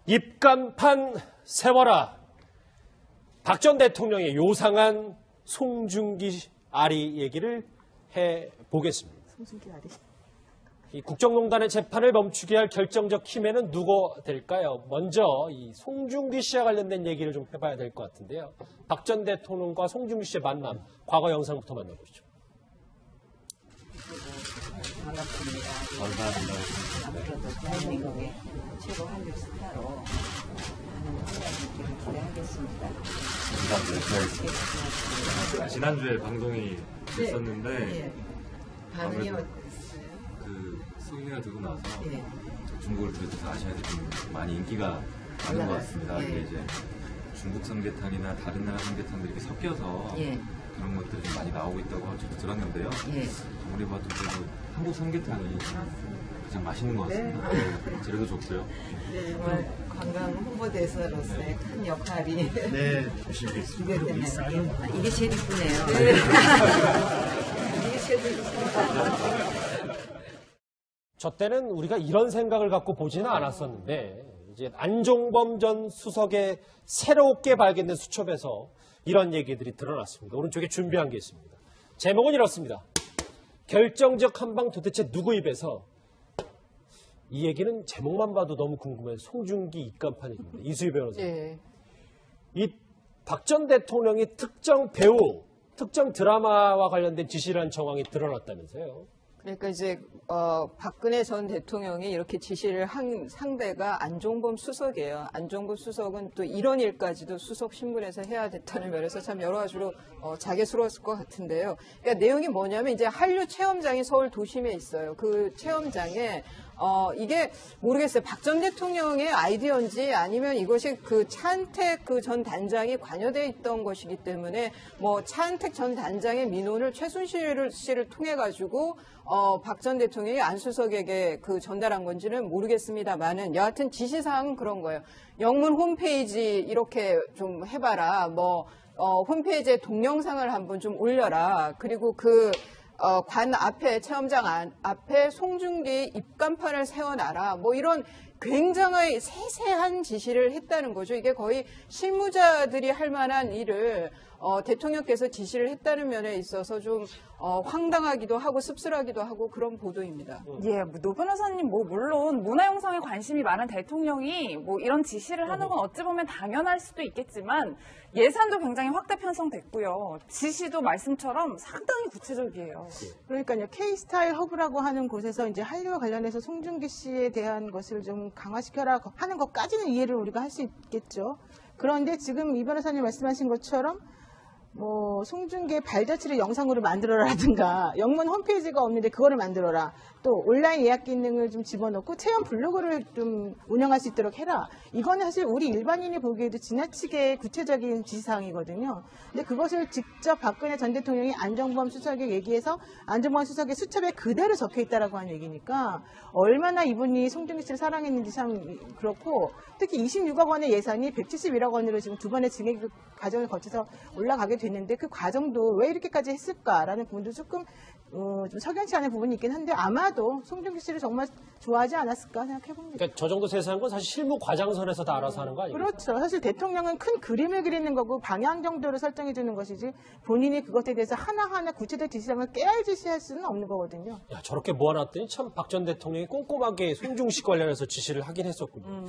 입간판 세워라. 박 전 대통령의 요상한 송중기 아리 얘기를 해보겠습니다. 송중기 아리. 이 국정농단의 재판을 멈추게 할 결정적 힘에는 누가 될까요? 먼저 이 송중기 씨와 관련된 얘기를 좀 해봐야 될 것 같은데요. 박 전 대통령과 송중기 씨의 만남, 과거 영상부터 만나보시죠. 반갑습니다. 앞으로도 대한민국의 최고 한국 스타로 많은 활약을 기대하겠습니다. 감사합니다. 지난주에 방송이 있었는데 네. 반응이 어땠어요? 그 소개가 되고 나서 네. 중국을 비롯해서 아시아에서 좀 많이 인기가 많은 것 같습니다. 예. 이게 이제 중국 삼계탕이나 다른 나라 삼계탕들이 이렇게 섞여서 예. 그런 것들이 좀 많이 나오고 있다고 저도 들었는데요. 예. 아무리 봐도 그래도 한국 삼계탕이 가장 맛있는 것 같습니다. 네. 재료도 좋고요. 정말 관광 홍보대사로서의 큰 역할이 기대됩니다. 이게 제일 이쁘네요. 이게 제일 이쁘네요. 저 때는 우리가 이런 생각을 갖고 보지는 않았었는데 이제 안종범 전 수석의 새롭게 발견된 수첩에서 이런 얘기들이 드러났습니다. 오른쪽에 준비한 게 있습니다. 제목은 이렇습니다. 결정적 한방 도대체 누구 입에서? 이 얘기는 제목만 봐도 너무 궁금해요. 송중기 입간판 얘기입니다. 이수희 변호사. 예. 이 박 전 대통령이 특정 배우, 특정 드라마와 관련된 지시를 한 정황이 드러났다면서요. 그러니까 이제 박근혜 전 대통령이 이렇게 지시를 한 상대가 안종범 수석이에요. 안종범 수석은 또 이런 일까지도 수석 신분에서 해야 됐다는 면에서 참 여러 가지로 자괴스러웠을 것 같은데요. 그러니까 내용이 뭐냐면 이제 한류 체험장이 서울 도심에 있어요. 그 체험장에 이게 모르겠어요. 박 전 대통령의 아이디어인지 아니면 이것이 그 차은택 그 전 단장이 관여돼 있던 것이기 때문에 뭐 차은택 전 단장의 민원을 최순실 씨를 통해 가지고 박 전 대통령이 안 수석에게 그 전달한 건지는 모르겠습니다만은 여하튼 지시사항은 그런 거예요. 영문 홈페이지 이렇게 좀 해봐라. 뭐 홈페이지에 동영상을 한번 좀 올려라. 그리고 관 앞에, 체험장 앞에 송중기 입간판을 세워놔라. 뭐 이런 굉장히 세세한 지시를 했다는 거죠. 이게 거의 실무자들이 할 만한 일을 대통령께서 지시를 했다는 면에 있어서 좀 황당하기도 하고 씁쓸하기도 하고 그런 보도입니다. 예, 노 변호사님 물론 문화영상에 관심이 많은 대통령이 이런 지시를 하는 건 어찌 보면 당연할 수도 있겠지만 예산도 굉장히 확대 편성됐고요. 지시도 말씀처럼 상당히 구체적이에요. 그러니까요. K-스타일 허브라고 하는 곳에서 이제 한류와 관련해서 송중기 씨에 대한 것을 좀 강화시켜라 하는 것까지는 이해를 우리가 할 수 있겠죠. 그런데 지금 이 변호사님 말씀하신 것처럼 뭐 송중기의 발자취를 영상으로 만들어라든가 영문 홈페이지가 없는데 그거를 만들어라. 또 온라인 예약 기능을 좀 집어넣고 체험 블로그를 좀 운영할 수 있도록 해라. 이거는 사실 우리 일반인이 보기에도 지나치게 구체적인 지시사항이거든요. 근데 그것을 직접 박근혜 전 대통령이 안종범 수석에 얘기해서 안종범 수석의 수첩에 그대로 적혀 있다라고 하는 얘기니까 얼마나 이분이 송중기 씨를 사랑했는지 참 그렇고 특히 26억 원의 예산이 171억 원으로 지금 두 번의 증액 과정을 거쳐서 올라가게 됐는데 그 과정도 왜 이렇게까지 했을까라는 부분도 조금 좀 석연치 않은 부분이 있긴 한데 아마도 송중기 씨를 정말 좋아하지 않았을까 생각해봅니다. 그러니까 저 정도 세세한 건 사실 실무 과장선에서 다 알아서 하는 거 아니에요? 그렇죠. 사실 대통령은 큰 그림을 그리는 거고 방향 정도를 설정해 주는 것이지 본인이 그것에 대해서 하나하나 구체적 지시사항을 깨알 지시할 수는 없는 거거든요. 야, 저렇게 모아놨더니 참 박 전 대통령이 꼼꼼하게 송중식 관련해서 지시를 하긴 했었군요.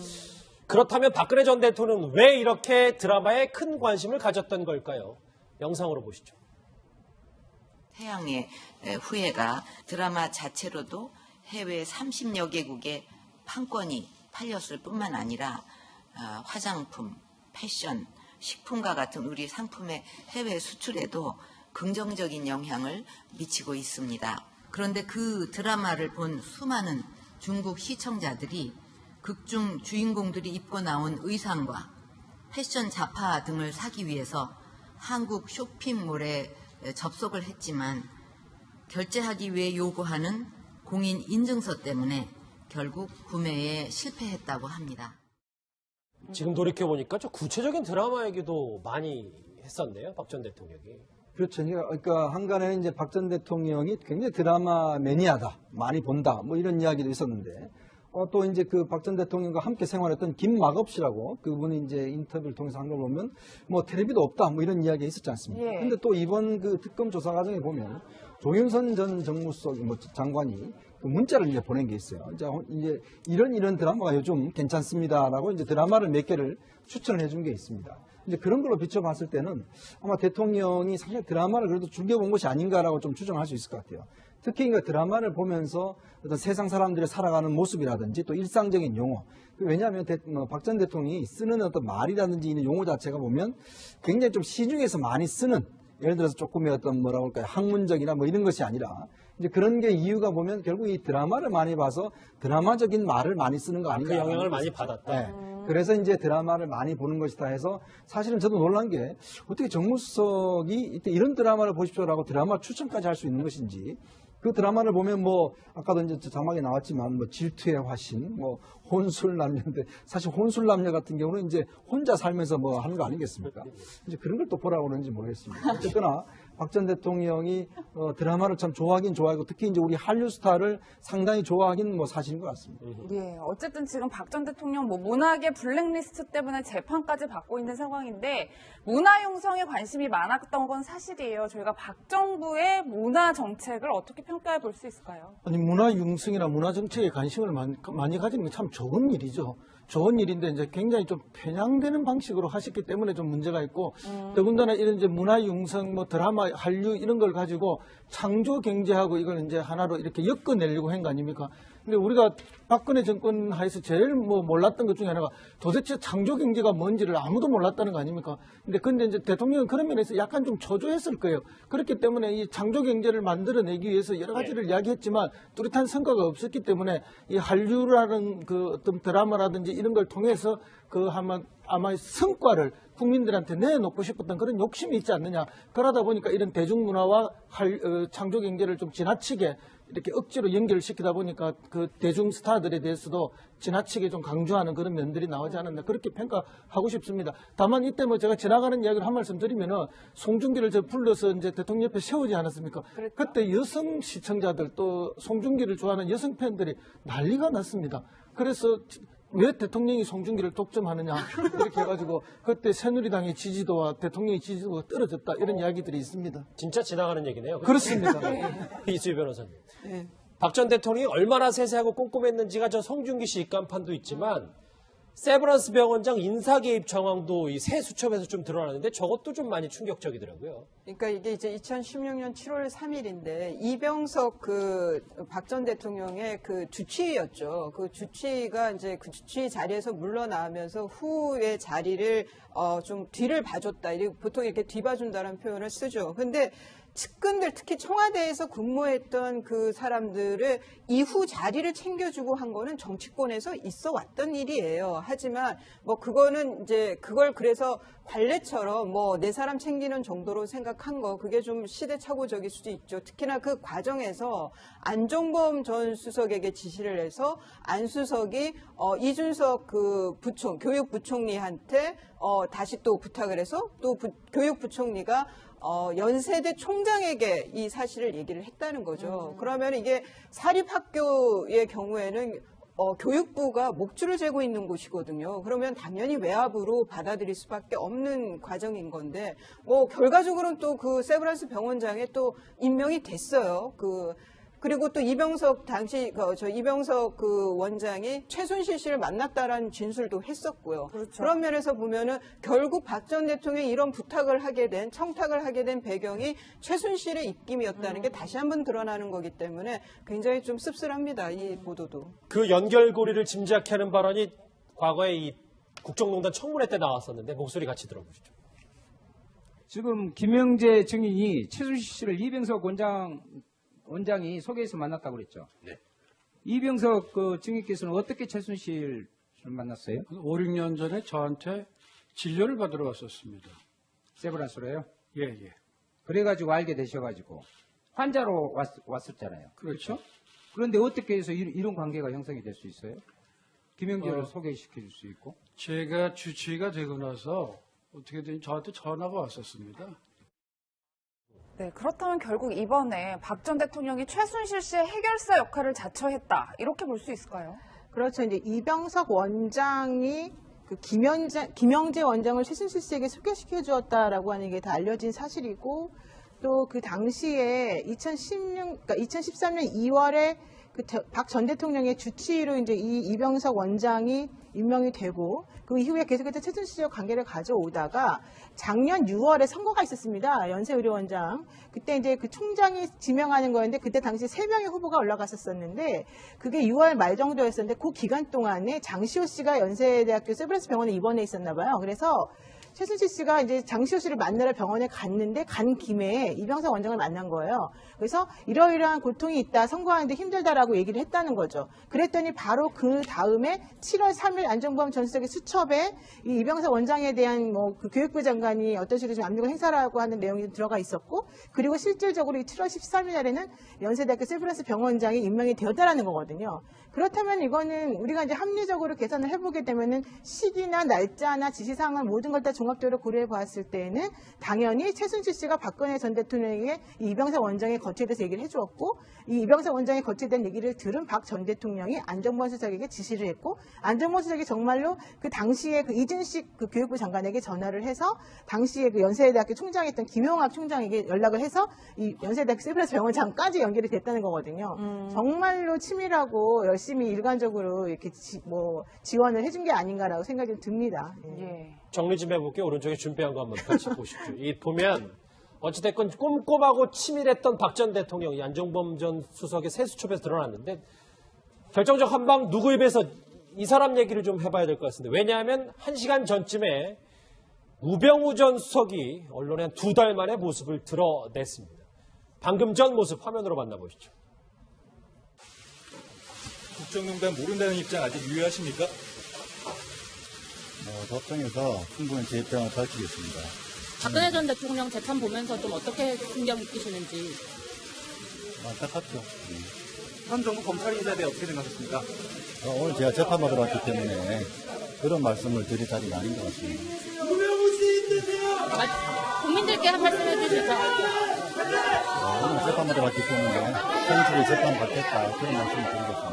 그렇다면 박근혜 전 대통령은 왜 이렇게 드라마에 큰 관심을 가졌던 걸까요? 영상으로 보시죠. 태양의 후예가 드라마 자체로도 해외 30여 개국에 판권이 팔렸을 뿐만 아니라 화장품, 패션, 식품과 같은 우리 상품의 해외 수출에도 긍정적인 영향을 미치고 있습니다. 그런데 그 드라마를 본 수많은 중국 시청자들이 극중 주인공들이 입고 나온 의상과 패션 잡화 등을 사기 위해서 한국 쇼핑몰에 접속을 했지만 결제하기 위해 요구하는 공인 인증서 때문에 결국 구매에 실패했다고 합니다. 지금 돌이켜보니까 좀 구체적인 드라마 얘기도 많이 했었네요. 박 전 대통령이. 그렇죠. 그러니까 한간에 이제 박 전 대통령이 굉장히 드라마 매니아다, 많이 본다, 뭐 이런 이야기도 있었는데 또 이제 그 박 전 대통령과 함께 생활했던 김마겁 씨라고 그분이 이제 인터뷰를 통해서 한 걸 보면 뭐 텔레비도 없다 뭐 이런 이야기가 있었지 않습니까? 예. 근데 또 이번 그 특검 조사 과정에 보면 조윤선 전 정무수석 뭐 장관이 그 문자를 이제 보낸 게 있어요. 이제 이런 드라마가 요즘 괜찮습니다라고 이제 드라마를 몇 개를 추천을 해준 게 있습니다. 이제 그런 걸로 비춰봤을 때는 아마 대통령이 사실 드라마를 그래도 즐겨본 것이 아닌가라고 좀 추정할 수 있을 것 같아요. 특히 그러니까 드라마를 보면서 어떤 세상 사람들이 살아가는 모습이라든지 또 일상적인 용어. 왜냐하면 박 전 대통령이 쓰는 어떤 말이라든지 이런 용어 자체가 보면 굉장히 좀 시중에서 많이 쓰는 예를 들어서 조금의 어떤 뭐라고 할까요 학문적이나 뭐 이런 것이 아니라 이제 그런 게 이유가 보면 결국 이 드라마를 많이 봐서 드라마적인 말을 많이 쓰는 거 아닌가. 그 영향을 많이 받았다. 네. 그래서 이제 드라마를 많이 보는 것이다 해서 사실은 저도 놀란 게 어떻게 정무수석이 이때 이런 드라마를 보십시오라고 드라마 추천까지 할 수 있는 것인지 그 드라마를 보면 뭐 아까도 이제 자막에 나왔지만 뭐 질투의 화신, 뭐 혼술남녀인데 사실 혼술남녀 같은 경우는 이제 혼자 살면서 뭐 하는 거 아니겠습니까? 이제 그런 걸 또 보라고 그러는지 모르겠습니다. 어쨌거나 박 전 대통령이 드라마를 참 좋아하긴 좋아하고 특히 이제 우리 한류 스타를 상당히 좋아하긴 뭐 사실인 것 같습니다. 예, 어쨌든 지금 박 전 대통령 뭐 문학의 블랙리스트 때문에 재판까지 받고 있는 상황인데 문화 형성에 관심이 많았던 건 사실이에요. 저희가 박 정부의 문화 정책을 어떻게 평가해 볼 수 있을까요? 아니 문화 융성이나 문화 정책에 관심을 많이 가지는 게 참 좋은 일이죠. 좋은 일인데 이제 굉장히 좀 편향되는 방식으로 하셨기 때문에 좀 문제가 있고 더군다나 이런 이제 문화 융성, 뭐 드라마, 한류 이런 걸 가지고 창조 경제하고 이걸 이제 하나로 이렇게 엮어내려고 한 거 아닙니까? 근데 우리가 박근혜 정권 하에서 제일 뭐 몰랐던 것 중에 하나가 도대체 창조 경제가 뭔지를 아무도 몰랐다는 거 아닙니까? 근데 이제 대통령은 그런 면에서 약간 좀 초조했을 거예요. 그렇기 때문에 이 창조 경제를 만들어내기 위해서 여러 가지를 이야기했지만 뚜렷한 성과가 없었기 때문에 이 한류라는 그 어떤 드라마라든지 이런 걸 통해서 그 아마 성과를 국민들한테 내놓고 싶었던 그런 욕심이 있지 않느냐. 그러다 보니까 이런 대중문화와 창조 경제를 좀 지나치게 이렇게 억지로 연결시키다 보니까 그 대중 스타들에 대해서도 지나치게 좀 강조하는 그런 면들이 나오지 않았나 그렇게 평가하고 싶습니다. 다만 이때 뭐 제가 지나가는 이야기를 한 말씀 드리면은 송중기를 저 불러서 이제 대통령 옆에 세우지 않았습니까? 그렇죠. 그때 여성 시청자들 또 송중기를 좋아하는 여성 팬들이 난리가 났습니다. 그래서 왜 대통령이 송중기를 독점하느냐 이렇게 해가지고 그때 새누리당의 지지도와 대통령의 지지도가 떨어졌다 이런 이야기들이 있습니다. 진짜 지나가는 얘기네요. 그렇습니다. 이수희 변호사님. 네. 박 전 대통령이 얼마나 세세하고 꼼꼼했는지가 저 송중기 씨 입간판도 있지만 세브란스 병원장 인사 개입 정황도 이 새 수첩에서 좀 드러나는데 저것도 좀 많이 충격적이더라고요. 그러니까 이게 이제 2016년 7월 3일인데 이병석 그 박 전 대통령의 그 주치의였죠. 그 주치의가 이제 그 주치의 자리에서 물러나면서 후의 자리를 좀 뒤를 봐줬다. 보통 이렇게 뒤봐준다는 표현을 쓰죠. 근데 측근들 특히 청와대에서 근무했던 그 사람들을 이후 자리를 챙겨주고 한 거는 정치권에서 있어 왔던 일이에요. 하지만 뭐 그거는 이제 그걸 그래서 관례처럼 뭐 내 사람 챙기는 정도로 생각한 거 그게 좀 시대착오적일 수도 있죠. 특히나 그 과정에서 안종범 전 수석에게 지시를 해서 안 수석이 이준석 그 교육부총리한테 다시 또 부탁을 해서 또 교육부총리가 연세대 총장에게 이 사실을 얘기를 했다는 거죠. 그러면 이게 사립학교의 경우에는 교육부가 목줄을 재고 있는 곳이거든요. 그러면 당연히 외압으로 받아들일 수밖에 없는 과정인 건데, 뭐 결과적으로는 또 그 세브란스 병원장에 또 임명이 됐어요. 그리고 또 이병석 이병석 그 원장이 최순실 씨를 만났다라는 진술도 했었고요. 그렇죠. 그런 면에서 보면은 결국 박 전 대통령이 이런 청탁을 하게 된 배경이 최순실의 입김이었다는 게 다시 한번 드러나는 거기 때문에 굉장히 좀 씁쓸합니다. 이 보도도. 그 연결고리를 짐작케 하는 발언이 과거에 이 국정농단 청문회 때 나왔었는데 목소리 같이 들어보시죠. 지금 김영재 증인이 최순실 씨를 이병석 원장이 소개해서 만났다고 그랬죠. 네. 이병석 그 증인께서는 어떻게 최순실을 만났어요? 5, 6년 전에 저한테 진료를 받으러 왔었습니다. 세브란스로요? 예, 예. 그래가지고 알게 되셔가지고 환자로 왔었잖아요. 그렇죠. 그런데 어떻게 해서 이런 관계가 형성이 될 수 있어요? 김영재를 소개시켜 줄 수 있고? 제가 주치의가 되고 나서 어떻게든 저한테 전화가 왔었습니다. 네, 그렇다면 결국 이번에 박 전 대통령이 최순실 씨의 해결사 역할을 자처했다. 이렇게 볼 수 있을까요? 그렇죠. 이제 이병석 원장이 그 김영재 원장을 최순실 씨에게 소개시켜 주었다라고 하는 게 다 알려진 사실이고, 또 그 당시에 2013년 2월에 그 박 전 대통령의 주치의로 이제 이 이병석 원장이 임명이 되고, 그 이후에 계속해서 최순실 씨와 관계를 가져오다가 작년 6월에 선거가 있었습니다. 연세의료원장. 그때 이제 그 총장이 지명하는 거였는데, 그때 당시 3명의 후보가 올라갔었는데, 그게 6월 말 정도였었는데, 그 기간 동안에 장시호 씨가 연세대학교 세브란스 병원에 입원해 있었나 봐요. 그래서 최순실 씨가 이제 장시호 씨를 만나러 병원에 갔는데, 간 김에 이병석 원장을 만난 거예요. 그래서 이러이러한 고통이 있다, 선거하는데 힘들다라고 얘기를 했다는 거죠. 그랬더니 바로 그 다음에 7월 3일 안종범 전 수석의 수첩에 이 이병석 원장에 대한 뭐 그 교육부 장관이 어떤 식으로 좀 압력을 행사라고 하는 내용이 들어가 있었고, 그리고 실질적으로 이 7월 13일 날에는 연세대학교 세브란스 병원장이 임명이 되었다라는 거거든요. 그렇다면 이거는 우리가 이제 합리적으로 계산을 해보게 되면은 시기나 날짜나 지시사항을 모든 걸 다 종합적으로 고려해 보았을 때에는 당연히 최순실 씨가 박근혜 전 대통령에게 이 이병석 원장의 거취에 대해서 얘기를 해주었고, 이 이병석 원장의 거취에 대한 얘기를 들은 박 전 대통령이 안정범 수석에게 지시를 했고, 안정범 수석이 정말로 그 당시에 그 이진식 그 교육부 장관에게 전화를 해서 당시에 그 연세대학교 총장이었던 김용학 총장에게 연락을 해서 이 연세대학교 세브란스 병원장까지 연결이 됐다는 거거든요. 정말로 치밀하고 열심히 일관적으로 이렇게 지원을 해준 게 아닌가라고 생각이 좀 듭니다. 예. 정리 좀 해볼게요. 오른쪽에 준비한 거 한번 같이 보십시오. 이 보면 어찌됐건 꼼꼼하고 치밀했던 박 전 대통령이 안종범 전 수석의 세수첩에서 드러났는데, 결정적 한방 누구 입에서 이 사람 얘기를 좀 해봐야 될 것 같습니다. 왜냐하면 1시간 전쯤에 우병우 전 수석이 언론에 한 2달 만에 모습을 드러냈습니다. 방금 전 모습 화면으로 만나보시죠. 국정농단 모른다는 입장 아직 유효하십니까? 법정에서 충분히 제 입장을 밝히겠습니다. 박근혜 전 대통령 재판 보면서 좀 어떻게 충격 느끼시는지. 안타깝죠. 현 정부 검찰인사에 대해 어떻게 생각하십니까? 오늘 제가 재판받으러 왔기 때문에 그런 말씀을 드릴 자리는 아닌 것 같습니다. 국민들께 한 말씀 해주시죠. 오늘 재판받으러 왔기 때문에 성실히 재판받겠다, 그런 말씀을 드리겠습니다.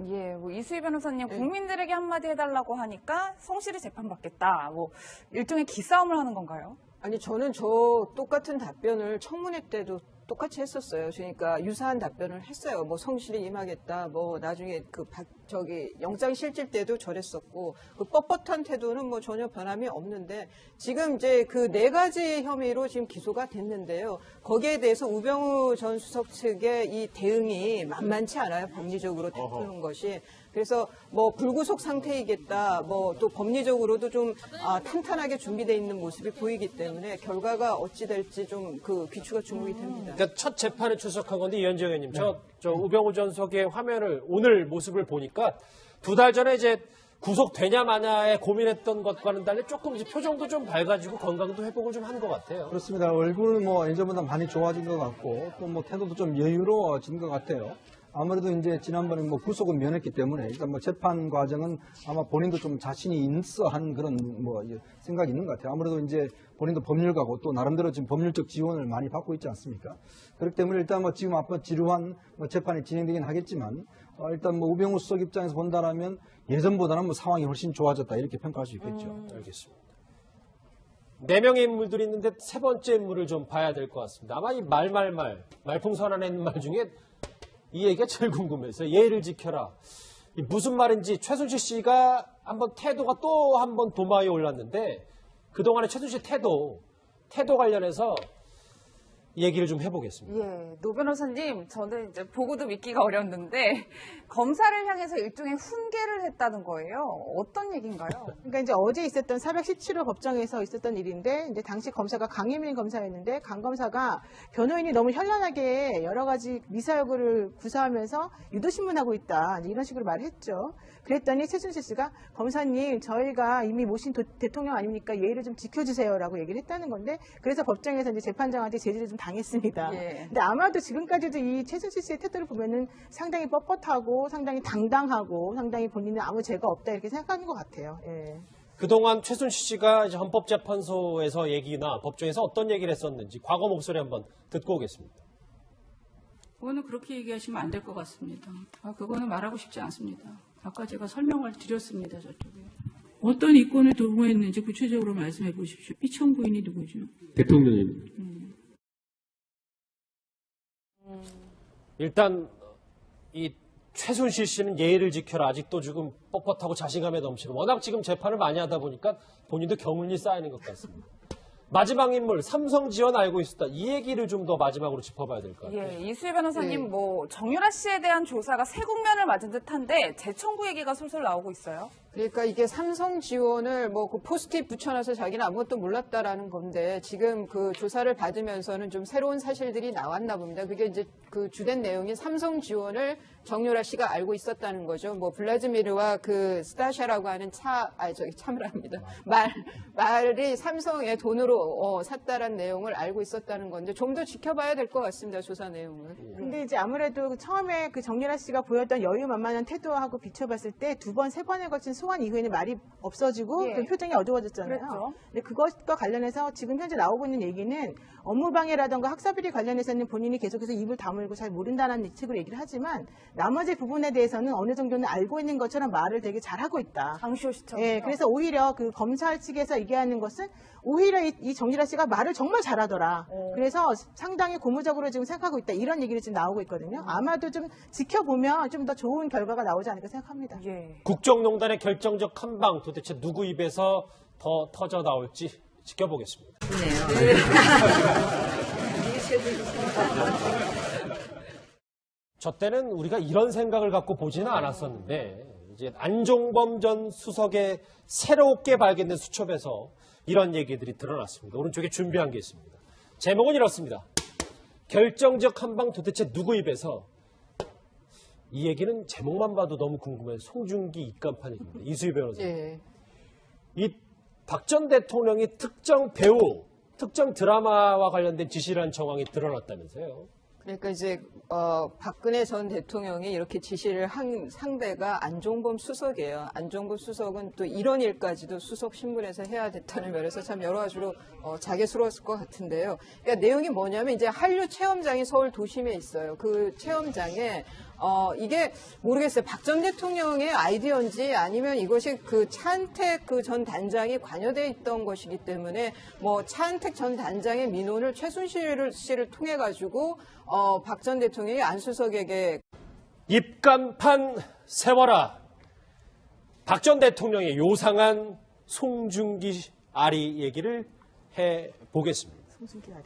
예, 뭐 이수희 변호사님 국민들에게 한마디 해달라고 하니까 성실히 재판받겠다. 뭐 일종의 기싸움을 하는 건가요? 아니, 저는 저 똑같은 답변을 청문회 때도 똑같이 했었어요. 그러니까 유사한 답변을 했어요. 뭐 성실히 임하겠다. 뭐 나중에 영장 실질 때도 저랬었고, 그 뻣뻣한 태도는 뭐 전혀 변함이 없는데, 지금 이제 그 4가지 혐의로 지금 기소가 됐는데요. 거기에 대해서 우병우 전 수석 측의 이 대응이 만만치 않아요. 법리적으로 다투는 것이. 그래서 뭐 불구속 상태이겠다, 뭐 또 법리적으로도 좀 탄탄하게 준비되어 있는 모습이 보이기 때문에 결과가 어찌 될지 좀 그 귀추가 주목이 됩니다. 그러니까 첫 재판에 출석한 건데, 이현정 의원님, 저 우병우 전 수석의 화면을 오늘 모습을 보니까 2달 전에 이제 구속되냐 마냐에 고민했던 것과는 달리 조금 이제 표정도 좀 밝아지고 건강도 회복을 좀 한 것 같아요. 그렇습니다. 얼굴은 뭐 예전보다 많이 좋아진 것 같고, 또 뭐 태도도 좀 여유로워진 것 같아요. 아무래도 이제 지난번에 뭐 구속은 면했기 때문에 일단 뭐 재판 과정은 아마 본인도 좀 자신이 있어 한 그런 뭐 생각이 있는 것 같아요. 아무래도 이제 본인도 법률가고 또 나름대로 지금 법률적 지원을 많이 받고 있지 않습니까? 그렇기 때문에 일단 뭐 지금 앞으로 지루한 뭐 재판이 진행되긴 하겠지만, 일단 뭐 우병우 수석 입장에서 본다라면 예전보다는 뭐 상황이 훨씬 좋아졌다, 이렇게 평가할 수 있겠죠. 알겠습니다. 4명의 인물들이 있는데 3번째 인물을 좀 봐야 될 것 같습니다. 아마 이 말풍선안에 있는 말 중에 이 얘기가 제일 궁금해서, 예의를 지켜라. 무슨 말인지 최순실 씨가 한번 태도가 또 한번 도마 위에 올랐는데, 그동안의 최순실 태도 관련해서 얘기를 좀 해보겠습니다. 예, 노 변호사님, 저는 이제 보고도 믿기가 어렸는데 검사를 향해서 일종의 훈계를 했다는 거예요. 어떤 얘기인가요? 그러니까 이제 어제 있었던 417호 법정에서 있었던 일인데, 이제 당시 검사가 강혜민 검사였는데, 강 검사가 변호인이 너무 현란하게 여러 가지 미사여구를 구사하면서 유도신문하고 있다, 이런 식으로 말했죠. 그랬더니 최순실 씨가, 검사님, 저희가 이미 모신 대통령 아닙니까? 예의를 좀 지켜주세요라고 얘기를 했다는 건데, 그래서 법정에서 이제 재판장한테 제지를 좀 당했습니다. 예. 근데 아마도 지금까지도 이 최순실 씨의 태도를 보면은 상당히 뻣뻣하고 상당히 당당하고 상당히 본인은 아무 죄가 없다, 이렇게 생각하는 것 같아요. 예. 그동안 최순실 씨가 이제 헌법재판소에서 얘기나 법정에서 어떤 얘기를 했었는지 과거 목소리 한번 듣고 오겠습니다. 그거는 그렇게 얘기하시면 안 될 것 같습니다. 그거는 말하고 싶지 않습니다. 아까 제가 설명을 드렸습니다. 저쪽에. 어떤 이권을 도모했는지 구체적으로 말씀해 보십시오. 피청구인이 누구죠? 대통령입니다. 일단 이 최순실 씨는 예의를 지켜라. 아직도 지금 뻣뻣하고 자신감에 넘치는. 워낙 지금 재판을 많이 하다 보니까 본인도 경륜이 쌓이는 것 같습니다. 마지막 인물 삼성 지원 알고 있었다. 이 얘기를 좀 더 마지막으로 짚어봐야 될 것 같아요. 예, 이수희 변호사님 정유라 씨에 대한 조사가 새 국면을 맞은 듯한데 재청구 얘기가 솔솔 나오고 있어요. 그러니까 이게 삼성 지원을 그 포스트잇 붙여놔서 자기는 아무것도 몰랐다라는 건데 지금 그 조사를 받으면서는 좀 새로운 사실들이 나왔나 봅니다. 그게 이제 그 주된 내용이 삼성 지원을 정유라 씨가 알고 있었다는 거죠. 블라즈미르와 그 스타샤라고 하는 차무랍니다. 말이 삼성의 돈으로 샀다라는 내용을 알고 있었다는 건데 좀 더 지켜봐야 될 것 같습니다. 조사 내용을. 근데 이제 아무래도 처음에 그 정유라 씨가 보였던 여유만만한 태도하고 비춰봤을 때 두 번, 세 번에 걸친 소환 이후에는 말이 없어지고 그 표정이 어두워졌잖아요. 그렇죠. 근데 그것과 관련해서 지금 현재 나오고 있는 얘기는 업무방해라든가 학사비리 관련해서는 본인이 계속해서 입을 다물고 잘 모른다는 식으로 얘기를 하지만 나머지 부분에 대해서는 어느 정도는 알고 있는 것처럼 말을 되게 잘하고 있다. 장시호 씨처럼. 예, 그래서 오히려 그 검찰 측에서 얘기하는 것은 오히려 이 정유라 씨가 말을 정말 잘하더라. 그래서 상당히 고무적으로 지금 생각하고 있다. 이런 얘기를 지금 나오고 있거든요. 아마도 좀 지켜보면 좀 더 좋은 결과가 나오지 않을까 생각합니다. 국정농단의 결정적 한방 도대체 누구 입에서 더 터져 나올지 지켜보겠습니다. 저 때는 우리가 이런 생각을 갖고 보지는 않았었는데 이제 안종범 전 수석의 새롭게 발견된 수첩에서 이런 얘기들이 드러났습니다. 오른쪽에 준비한 게 있습니다. 제목은 이렇습니다. 결정적 한방 도대체 누구 입에서. 이 얘기는 제목만 봐도 너무 궁금해요. 송중기 입간판 얘기입니다. 이수희 변호사님. 이 박 전 대통령이 특정 배우, 특정 드라마와 관련된 지시를 한 정황이 드러났다면서요. 그러니까 이제 박근혜 전 대통령이 이렇게 지시를 한 상대가 안종범 수석이에요. 안종범 수석은 또 이런 일까지도 수석 신분에서 해야 됐다는 면에서 참 여러 가지로 자괴스러웠을 것 같은데요. 그러니까 내용이 뭐냐면 이제 한류 체험장이 서울 도심에 있어요. 그 체험장에 이게 모르겠어요. 박 전 대통령의 아이디어인지 아니면 이것이 그 차은택 그 전 단장이 관여돼 있던 것이기 때문에 차은택 전 단장의 민원을 최순실 씨를 통해 가지고 박 전 대통령이 안 수석에게 입간판 세워라. 박 전 대통령의 요상한 송중기 아리 얘기를 해보겠습니다. 송중기 아리.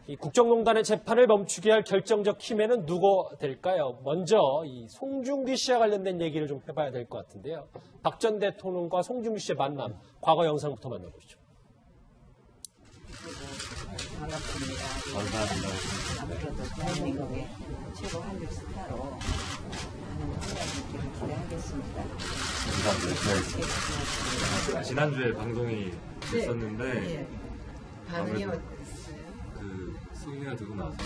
이 국정농단의 재판을 멈추게 할 결정적 힘에는 누가 될까요? 먼저 이 송중기 씨와 관련된 얘기를 좀 해봐야 될 것 같은데요. 박 전 대통령과 송중기 씨의 만남, 과거 영상부터 만나보시죠. 반갑습니다. 앞으로도 대한민국의 최고 한류 스타로 많은 활약을 기대하겠습니다. 감사합니다. 지난주에 방송이 됐었는데 반응이 소개가 되고 나서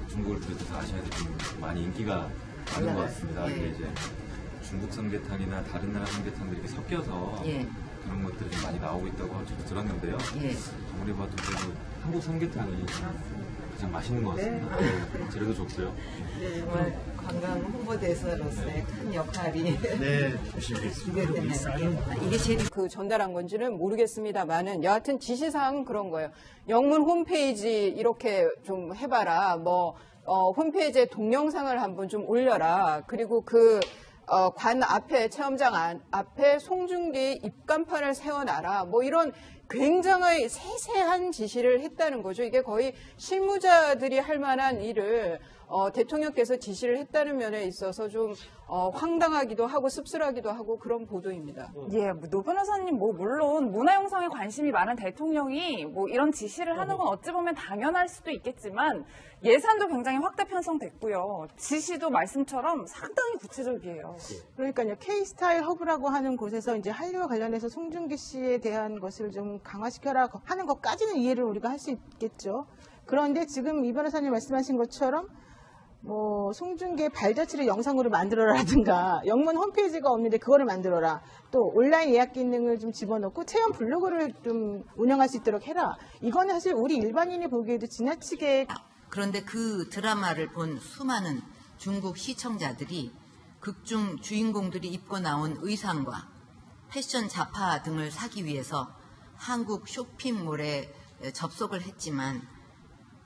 중국을 비롯해서 아시아 대표님 많이 인기가 많은 것 같습니다. 이게 이제 중국 삼계탕이나 다른 나라 삼계탕들이 이렇게 섞여서 그런 것들이 좀 많이 나오고 있다고 저도 들었는데요. 아무리 봐도 그래도 한국 삼계탕이 가장 맛있는 것 같습니다. 재료도 좋고요. 정말 관광 홍보대사로서의 큰 역할이 기대됩니다. 이게 제일 그 전달한 건지는 모르겠습니다만은 여하튼 지시사항은 그런 거예요. 영문 홈페이지 이렇게 좀 해봐라. 홈페이지에 동영상을 한번 좀 올려라. 그리고 관 앞에 체험장 앞에 송중기 입간판을 세워놔라. 이런 굉장히 세세한 지시를 했다는 거죠. 이게 거의 실무자들이 할 만한 일을 대통령께서 지시를 했다는 면에 있어서 좀 황당하기도 하고 씁쓸하기도 하고 그런 보도입니다. 예, 노 변호사님 물론 문화 영상에 관심이 많은 대통령이 이런 지시를 하는 건 어찌 보면 당연할 수도 있겠지만 예산도 굉장히 확대 편성됐고요. 지시도 말씀처럼 상당히 구체적이에요. 그러니까요. K-스타일 허브라고 하는 곳에서 이제 한류와 관련해서 송중기 씨에 대한 것을 좀 강화시켜라 하는 것까지는 이해를 우리가 할 수 있겠죠. 그런데 지금 이 변호사님 말씀하신 것처럼 송중기의 발자취를 영상으로 만들어라든가 영문 홈페이지가 없는데 그거를 만들어라. 또 온라인 예약 기능을 좀 집어넣고 체험 블로그를 좀 운영할 수 있도록 해라. 이거는 사실 우리 일반인이 보기에도 지나치게 그런데 그 드라마를 본 수많은 중국 시청자들이 극중 주인공들이 입고 나온 의상과 패션 잡화 등을 사기 위해서 한국 쇼핑몰에 접속을 했지만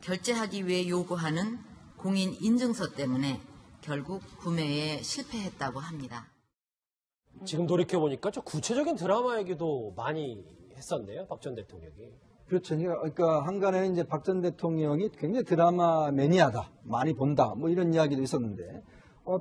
결제하기 위해 요구하는 공인 인증서 때문에 결국 구매에 실패했다고 합니다. 지금 돌이켜보니까 저 구체적인 드라마 얘기도 많이 했었네요. 박 전 대통령이. 그렇죠. 그러니까 한간에는 이제 박 전 대통령이 굉장히 드라마 매니아다, 많이 본다, 뭐 이런 이야기도 있었는데,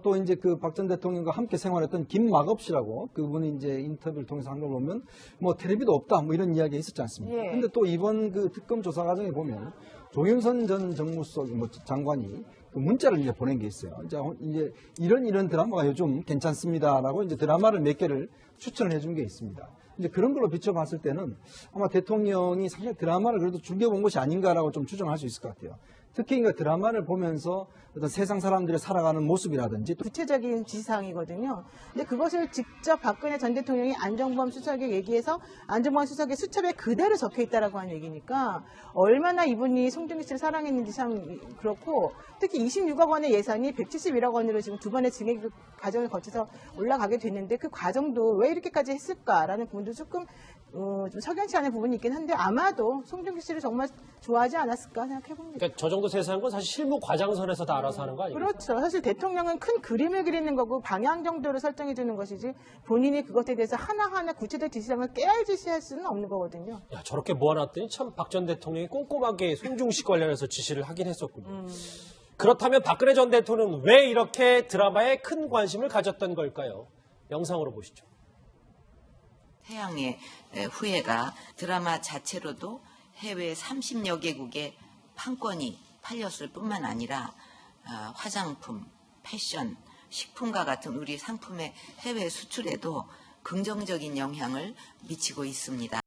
또 이제 그 박 전 대통령과 함께 생활했던 김마겁 씨라고 그분이 이제 인터뷰를 통해서 한 걸 보면 뭐 텔레비도 없다, 뭐 이런 이야기가 있었지 않습니까? 예. 근데 또 이번 그 특검 조사 과정에 보면 조윤선 전 정무수석 뭐 장관이 그 문자를 이제 보낸 게 있어요. 이제 이런 드라마가 요즘 괜찮습니다라고 이제 드라마를 몇 개를 추천을 해준 게 있습니다. 이제 그런 걸로 비춰봤을 때는 아마 대통령이 사실 드라마를 그래도 즐겨본 것이 아닌가라고 좀 추정할 수 있을 것 같아요. 특히 그러니까 드라마를 보면서 어떤 세상 사람들이 살아가는 모습이라든지 구체적인 지시사항이거든요. 근데 그것을 직접 박근혜 전 대통령이 안종범 수석에 얘기해서 안종범 수석의 수첩에 그대로 적혀 있다라고 하는 얘기니까 얼마나 이분이 송중기 씨를 사랑했는지 참 그렇고, 특히 26억 원의 예산이 171억 원으로 지금 두 번의 증액 과정을 거쳐서 올라가게 됐는데 그 과정도 왜 이렇게까지 했을까라는 부분도 조금 좀 석연치 않은 부분이 있긴 한데 아마도 송중기 씨를 정말 좋아하지 않았을까 생각해봅니다. 그러니까 저 정도 세세한 건 사실 실무 과장선에서 다 알아서 하는 거 아니에요? 그렇죠. 사실 대통령은 큰 그림을 그리는 거고 방향 정도를 설정해 주는 것이지 본인이 그것에 대해서 하나하나 구체적 지시사항을 깨알지시할 수는 없는 거거든요. 야, 저렇게 모아놨더니 참 박 전 대통령이 꼼꼼하게 송중식 관련해서 지시를 하긴 했었군요. 그렇다면 박근혜 전 대통령은 왜 이렇게 드라마에 큰 관심을 가졌던 걸까요? 영상으로 보시죠. 태양의 후예가 드라마 자체로도 해외 30여 개국에 판권이 팔렸을 뿐만 아니라 화장품, 패션, 식품과 같은 우리 상품의 해외 수출에도 긍정적인 영향을 미치고 있습니다.